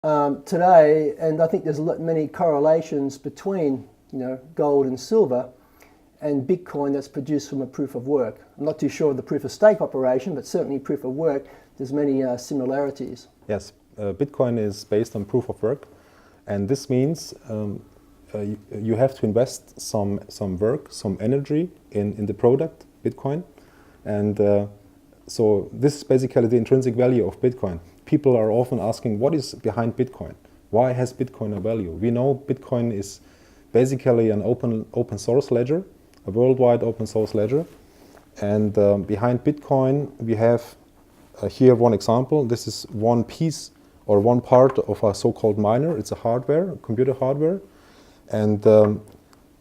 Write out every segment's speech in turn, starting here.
today, and I think there's many correlations between gold and silver and Bitcoin that's produced from a proof of work. I'm not too sure of the proof of stake operation, but certainly proof of work, there's many similarities. Yes, Bitcoin is based on proof of work, and this means you have to invest some work, some energy in the product, Bitcoin, and so this is basically the intrinsic value of Bitcoin. People are often asking, what is behind Bitcoin? Why has Bitcoin a value? We know Bitcoin is basically an open source ledger, a worldwide open source ledger, and behind Bitcoin we have here one example. This is one piece or one part of a so-called miner. It's a hardware, computer hardware, and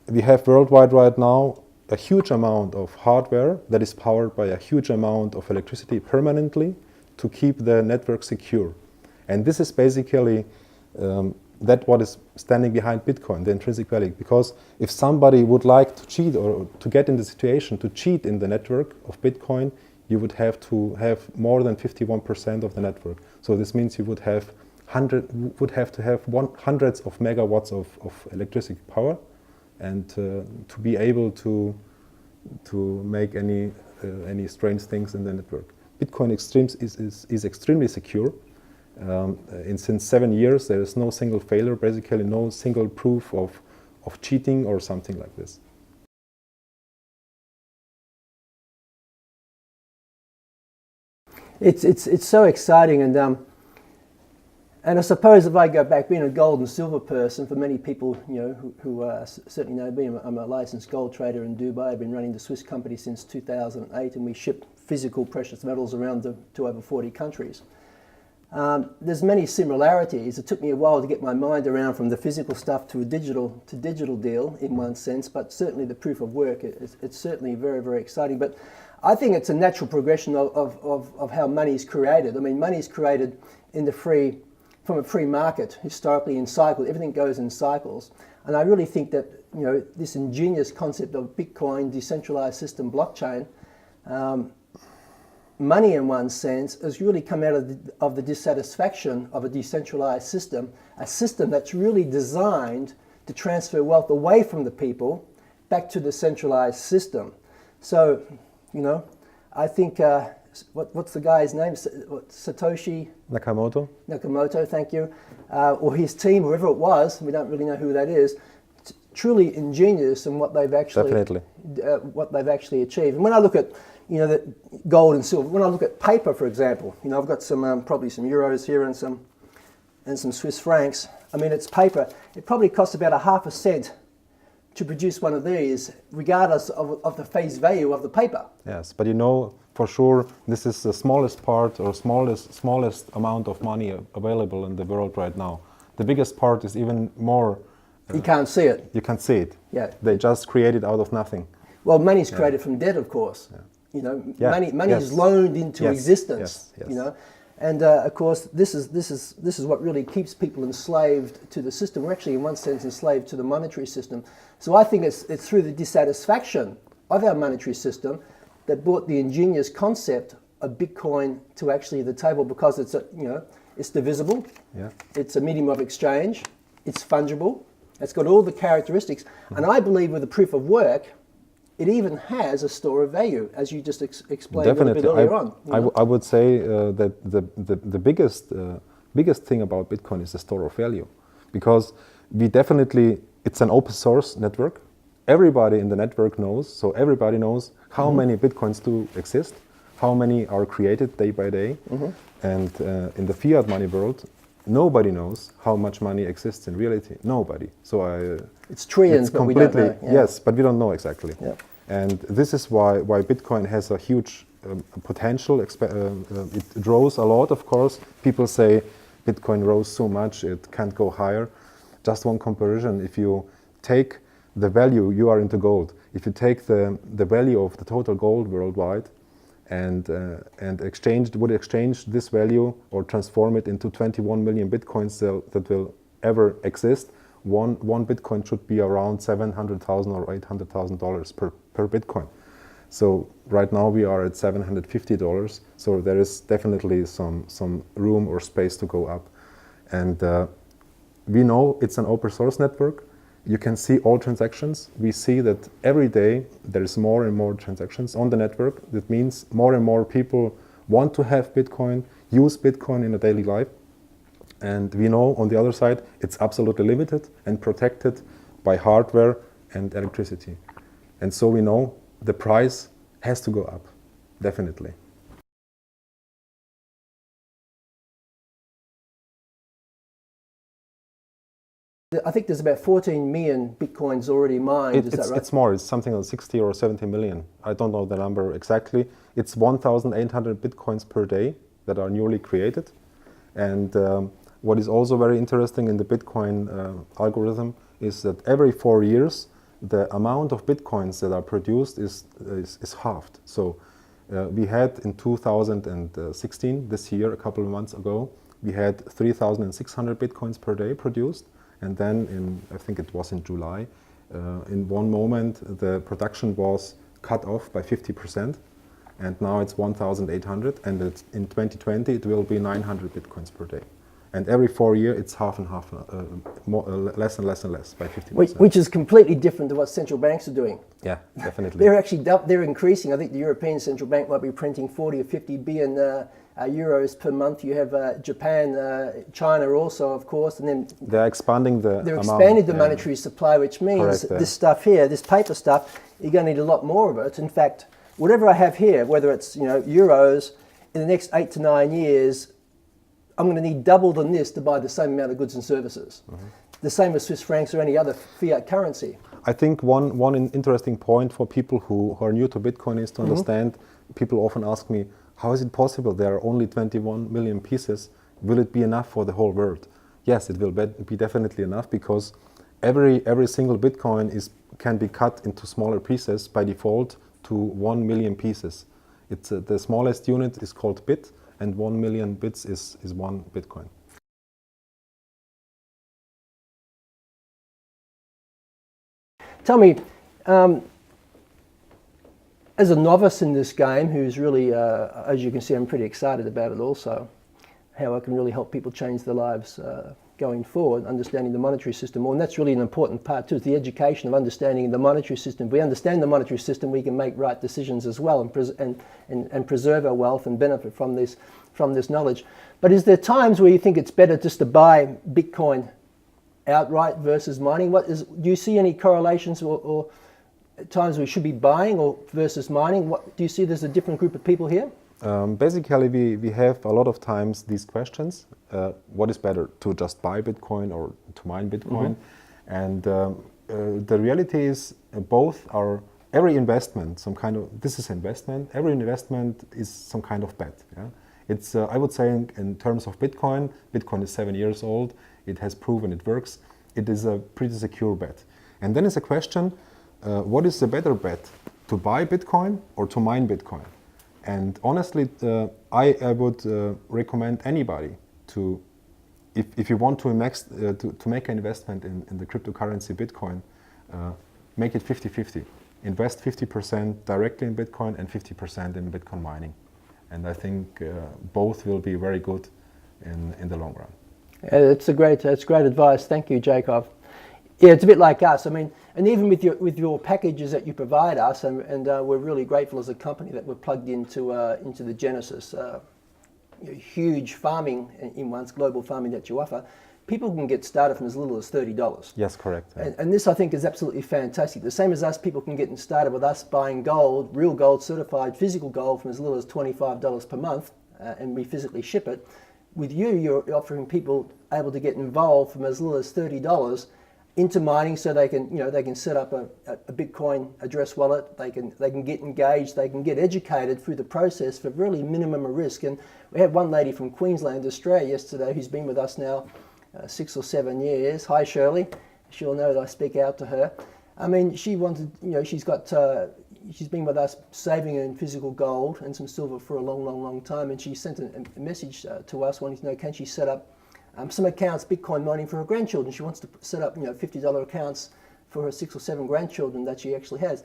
we have worldwide right now a huge amount of hardware that is powered by a huge amount of electricity permanently to keep the network secure. And this is basically that what is standing behind Bitcoin, the intrinsic value. Because if somebody would like to cheat or to get in the situation to cheat in the network of Bitcoin, you would have to have more than 51% of the network. So this means you would have to have hundreds of megawatts of electricity power, and to be able to make any strange things in the network. Bitcoin is extremely secure. Since 7 years, there is no single failure, basically no single proof of cheating or something like this. It's so exciting, and I suppose if I go back, being a gold and silver person, for many people who certainly know me, I'm a licensed gold trader in Dubai. I've been running the Swiss company since 2008, and we ship physical precious metals around to over 40 countries. There's many similarities. It took me a while to get my mind around from the physical stuff to a digital deal in one sense, but certainly the proof of work, it's certainly very, very exciting. But I think it's a natural progression of how money is created. I mean, money is created from a free market, historically in cycles. Everything goes in cycles. And I really think that this ingenious concept of Bitcoin, decentralized system, blockchain, money in one sense has really come out of the dissatisfaction of a decentralized system, a system that's really designed to transfer wealth away from the people back to the centralized system. So, I think, what's the guy's name? Satoshi? Nakamoto, thank you. Or his team, whoever it was, we don't really know who that is, truly ingenious in what they've actually achieved. And when I look at the gold and silver, when I look at paper, for example, I've got some probably some euros here and some Swiss francs. I mean, it's paper. It probably costs about 0.5 cent to produce one of these, regardless of the face value of the paper. Yes, but for sure, this is the smallest part or smallest amount of money available in the world right now. The biggest part is even more. You can't see it. You can't see it. Yeah. They just create it out of nothing. Well, money is created from debt, of course. Yeah. Money is loaned into existence. Yes. And of course, this is what really keeps people enslaved to the system. We're actually, in one sense, enslaved to the monetary system. So I think it's through the dissatisfaction of our monetary system that brought the ingenious concept of Bitcoin to actually the table, because it's divisible. Yeah. It's a medium of exchange. It's fungible. It's got all the characteristics. Mm-hmm. And I believe with the proof of work, it even has a store of value, as you just explained Definitely. a little bit earlier on. I would say that the biggest thing about Bitcoin is the store of value, because it's an open source network. Everybody in the network knows, so everybody knows how many Bitcoins do exist, how many are created day by day, and in the fiat money world, nobody knows how much money exists in reality. Nobody. So it's trillions, but we don't know. Yeah. Yes, but we don't know exactly. Yeah. And this is why Bitcoin has a huge potential. It rose a lot, of course. People say Bitcoin rose so much it can't go higher. Just one comparison: if you take the value, you are into gold. If you take the value of the total gold worldwide and exchange this value or transform it into 21 million Bitcoins that will ever exist, one Bitcoin should be around $700,000 or $800,000 per Bitcoin. So right now we are at $750. So there is definitely some room or space to go up. And we know it's an open source network. You can see all transactions. We see that every day there is more and more transactions on the network. That means more and more people want to have Bitcoin, use Bitcoin in a daily life. And we know on the other side, it's absolutely limited and protected by hardware and electricity. And so we know the price has to go up, definitely. I think there's about 14 million Bitcoins already mined, is that right? It's more, it's something like 60 or 70 million. I don't know the number exactly. It's 1,800 Bitcoins per day that are newly created. And what is also very interesting in the Bitcoin algorithm is that every 4 years, the amount of Bitcoins that are produced is halved. So we had in 2016, this year, a couple of months ago, we had 3,600 Bitcoins per day produced. And then I think it was in July, in one moment the production was cut off by 50%, and now it's 1,800, and in 2020 it will be 900 Bitcoins per day. And every 4 years it's half and half, less and less and less by 50%. Which is completely different to what central banks are doing. Yeah, definitely. They're increasing. I think the European Central Bank might be printing 40 or 50 billion euros per month. You have Japan, China also, of course, and then they're expanding the expanded the monetary supply, which means Correct, this stuff here, this paper stuff, you're going to need a lot more of it. In fact, whatever I have here, whether it's euros, in the next 8 to 9 years, I'm going to need double than this to buy the same amount of goods and services. Mm-hmm. The same as Swiss francs or any other fiat currency. I think one interesting point for people who are new to Bitcoin is to understand, people often ask me, how is it possible there are only 21 million pieces? Will it be enough for the whole world? Yes, it will be definitely enough, because every single Bitcoin can be cut into smaller pieces by default to 1 million pieces. It's the smallest unit is called bit, and 1 million bits is 1 Bitcoin. Tell me, as a novice in this game, who's really, as you can see, I'm pretty excited about it also, how I can really help people change their lives going forward, understanding the monetary system. Well, and that's really an important part too, is the education of understanding the monetary system. If we understand the monetary system, we can make right decisions as well, and preserve our wealth and benefit from this knowledge. But is there times where you think it's better just to buy Bitcoin outright versus mining? Do you see any correlations or times we should be buying or versus mining? Do you see there's a different group of people here? Basically, we have a lot of times these questions. What is better, to just buy Bitcoin or to mine Bitcoin? And the reality is both are, every investment, this is investment, every investment is some kind of bet. Yeah? It's, I would say in terms of Bitcoin is 7 years old, it has proven it works, it is a pretty secure bet. And then it's a question, what is the better bet, to buy Bitcoin or to mine Bitcoin? And honestly, I would recommend anybody to, if you want to make an investment in the cryptocurrency Bitcoin, make it 50-50. Invest 50% directly in Bitcoin and 50% in Bitcoin mining. And I think both will be very good in the long run. Yeah, that's great advice. Thank you, Jakov. Yeah, it's a bit like us. I mean, and even with your packages that you provide us, and we're really grateful as a company that we're plugged into the Genesis, huge farming global farming that you offer. People can get started from as little as $30. Yes, correct. Yeah. And this, I think, is absolutely fantastic. The same as us, people can get started with us buying gold, real gold, certified physical gold, from as little as $25 per month, and we physically ship it. With you, you're offering people able to get involved from as little as $30 into mining, so they can set up a Bitcoin address wallet. They can get engaged. They can get educated through the process for really minimum risk. And we had one lady from Queensland, Australia, yesterday, who's been with us now 6 or 7 years. Hi, Shirley. She'll know that I speak out to her. I mean, she wanted, she's been with us saving in physical gold and some silver for a long time, and she sent a message to us wanting to know, can she set up some accounts, Bitcoin mining, for her grandchildren. She wants to set up $50 accounts for her 6 or 7 grandchildren that she actually has.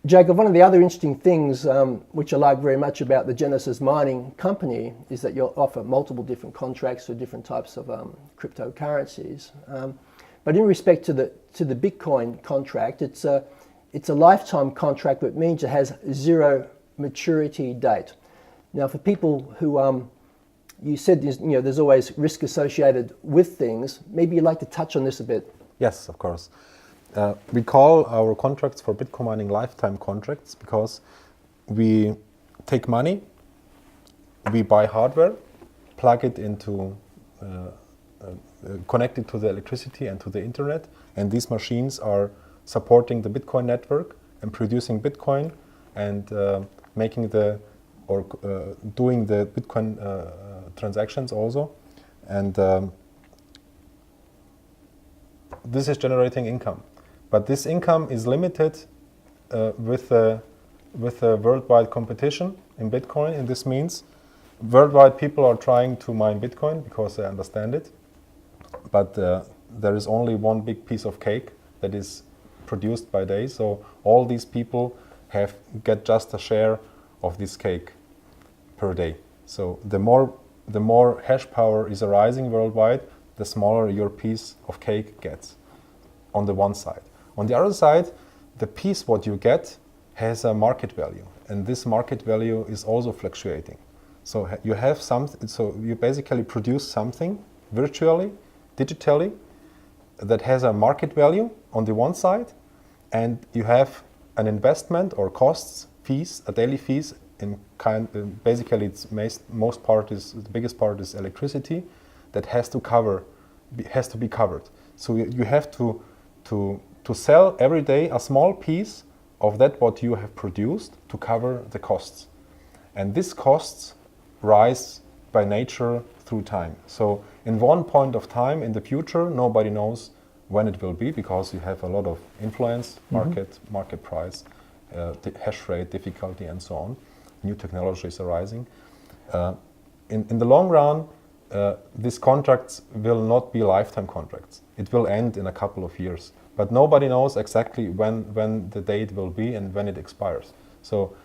Jacob, one of the other interesting things which I like very much about the Genesis Mining company is that you'll offer multiple different contracts for different types of cryptocurrencies. But in respect to the Bitcoin contract, it's a lifetime contract, which means it has zero maturity date. Now, for people who you said there's always risk associated with things. Maybe you'd like to touch on this a bit. Yes, of course. We call our contracts for Bitcoin mining lifetime contracts because we take money, we buy hardware, plug it into, connect it to the electricity and to the internet, and these machines are supporting the Bitcoin network and producing Bitcoin and making doing the Bitcoin transactions also, and this is generating income. But this income is limited with a worldwide competition in Bitcoin, and this means worldwide people are trying to mine Bitcoin because they understand it, but there is only one big piece of cake that is produced by day, so all these people get just a share of this cake per day. So the more hash power is arising worldwide, the smaller your piece of cake gets on the one side. On the other side, the piece what you get has a market value, and this market value is also fluctuating. So you have so you basically produce something virtually, digitally, that has a market value on the one side, and you have an investment or costs, fees, a daily fees basically it's the biggest part is electricity that has to be covered. So you have to sell every day a small piece of that what you have produced to cover the costs, and these costs rise by nature through time. So in one point of time in the future, nobody knows when it will be because you have a lot of influence, market price, hash rate, difficulty, and so on. New technologies arising. In the long run, these contracts will not be lifetime contracts. It will end in a couple of years, but nobody knows exactly when the date will be and when it expires. So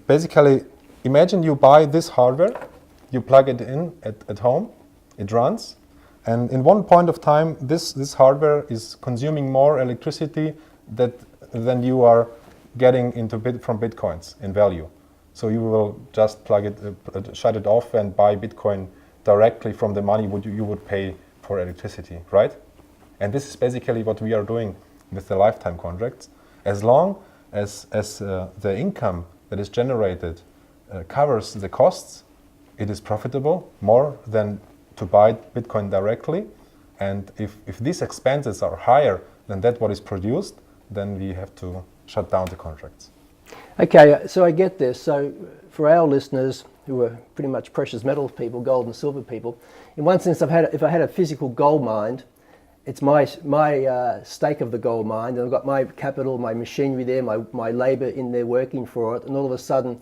basically, imagine you buy this hardware, you plug it in at home, it runs, and in one point of time, this hardware is consuming more electricity than you are getting from Bitcoins in value. So you will just plug it, shut it off, and buy Bitcoin directly from the money you would pay for electricity, right? And this is basically what we are doing with the lifetime contracts. As long as the income that is generated covers the costs, it is profitable more than to buy Bitcoin directly. And if these expenses are higher than that what is produced, then we have to shut down the contracts. Okay, so I get this. So for our listeners who are pretty much precious metals people, gold and silver people, in one sense, if I had a physical gold mine, it's my stake of the gold mine, and I've got my capital, my machinery there, my labour in there working for it, and all of a sudden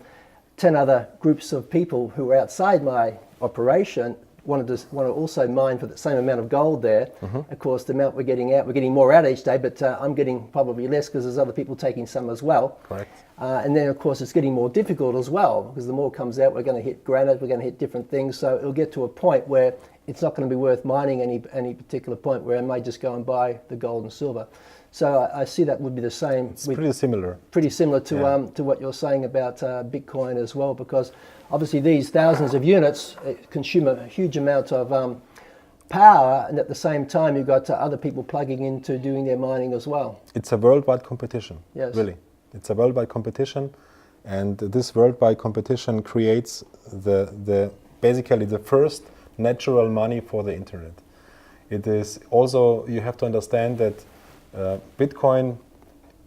10 other groups of people who are outside my operation want to also mine for the same amount of gold there. Of course, the amount we're getting more out each day, but I'm getting probably less because there's other people taking some as well. Correct. And then, of course, it's getting more difficult as well because the more comes out, we're going to hit granite, we're going to hit different things. So it'll get to a point where it's not going to be worth mining any particular point where I may just go and buy the gold and silver. So I see that would be the same. It's pretty similar. Pretty similar to what you're saying about Bitcoin as well, because obviously these thousands of units consume a huge amount of power, and at the same time you've got other people plugging into doing their mining as well. It's a worldwide competition. Yes. Really. It's a worldwide competition, and this worldwide competition creates basically the first natural money for the internet. It is also, you have to understand that Bitcoin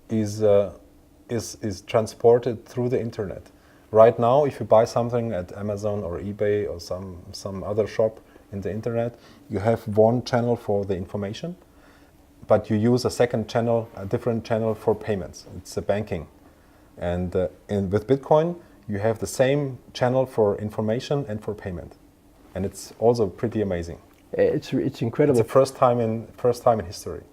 is transported through the internet. Right now, if you buy something at Amazon or eBay or some other shop in the internet, you have one channel for the information, but you use a second channel, a different channel for payments. It's a banking. And with Bitcoin, you have the same channel for information and for payment. And it's also pretty amazing. It's incredible. It's the first time in history.